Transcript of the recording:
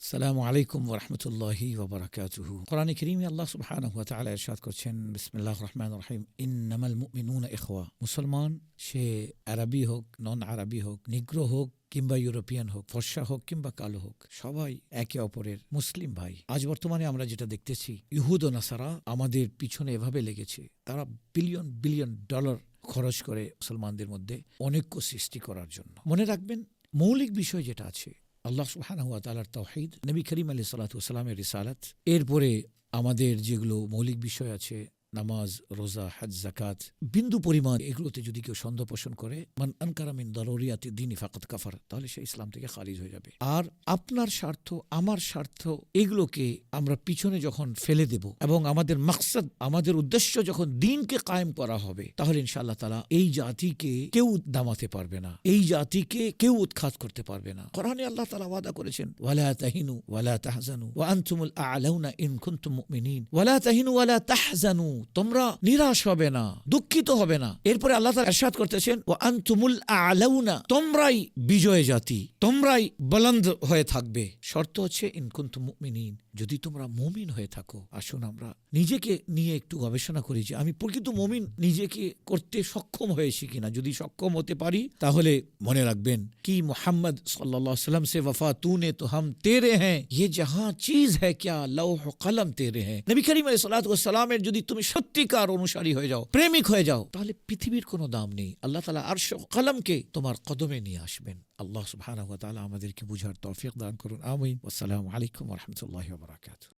আসসালামু আলাইকুম ওয়া রাহমাতুল্লাহি ওয়া বারাকাতুহু। কোরআনে কারীমে আল্লাহ সুবহানাহু ওয়া তাআলা ইরশাদ করছেন, বিসমিল্লাহির রহমানির রহিম, ইন্নামাল মুমিনুনা ইখওয়া। মুসলমান সে আরবি হোক, নন আরবি হোক, নিগ্রো হোক কিংবা ইউরোপিয়ান হোক, ফর্সা হোক কিংবা কালো হোক, সবাই একে অপরের মুসলিম ভাই। আজ বর্তমানে আমরা যেটা দেখতেছি, ইহুদ ও নাসারা আমাদের পিছনে এভাবে লেগেছে, তারা বিলিয়ন বিলিয়ন ডলার খরচ করে মুসলমানদের মধ্যে অনৈক্য সৃষ্টি করার জন্য। মনে রাখবেন, মৌলিক বিষয় যেটা আছে আল্লাহ সুবহানাহু ওয়া তাআলার তাওহীদ, নবী করিম আলাইহিস সালাতু ওয়াস সালামের রিসালাত, এরপরে আমাদের যেগুলো মৌলিক বিষয় আছে, নামাজ, রোজা, হজ, যাকাত, বিন্দু পরিমাণ এগুলোতে যদি কেউ সন্দেহ পোষণ করে, মান আনকারা মিন দারুরিয়াতি দ্বীনি ফাকাদ কাফার, তাহলে সে ইসলাম থেকে খারিজ হয়ে যাবে। আর আপনার স্বার্থ, আমার স্বার্থ, এগুলোকে আমরা পিছনে যখন ফেলে দেব এবং আমাদের মাকসাদ, আমাদের উদ্দেশ্য যখন দ্বীনকে কায়েম করা হবে, তাহলে ইনশাআল্লাহ তাআলা এই জাতিকে কেউ দামাতে পারবে না, এই জাতিকে কেউ উৎখাত করতে পারবে না। কোরআনে আল্লাহ তাআলা ওয়াদা করেছেন, ওয়ালা তাহিনু ওয়ালা তাহজানু ওয়া আনতুমুল আ'লাউনা ইন কুনতুম মুমিনিন, ওয়ালা তাহিনু ওয়ালা তাহজানু, তোমরা নিরাশ হবে না, দুঃখিত হবে না। এরপরে আল্লাহ তাআলা ইরশাদ করতেছেন, ওয়া আনতুমুল আ'লাউনা, তোমরাই বিজয় জাতি, তোমরাই বুলন্দ হয়ে থাকবে। শর্ত হচ্ছে ইন কুনতুম মুমিনিন, যদি তোমরা মুমিন হয়ে থাকো। আসুন আমরা নিজেকে নিয়ে একটু গবেষণা করি যে আমি প্রকৃত মুমিন নিজেকে করতে সক্ষম হয়েছি কিনা। যদি সক্ষম হতে পারি, তাহলে মনে রাখবেন কি মুহাম্মদ সাল্লাল্লাহু আলাইহি ওয়াসাল্লাম সে ওয়ফা তूने तो हम तेरे हैं, ये जहां चीज है क्या लौह कलम तेरे हैं। নবী করিম আলাইহিস সালাতু ওয়াস সালামের যদি তুমি সত্যিকার অনুসারী হয়ে যাও, প্রেমিক হয়ে যাও, তাহলে পৃথিবীর কোনো দাম নেই। আল্লাহ তাআলা আরশ ও কলমকে তোমার কদমে নিয়ে আসবেন। আল্লাহ সুবহানাহু ওয়া তাআলা আমাদেরকে বুঝার তৌফিক দান করুন, আমিন। আসসালামু আলাইকুম ওয়া রাহমাতুল্লাহি ওয়া বারাকাতুহু।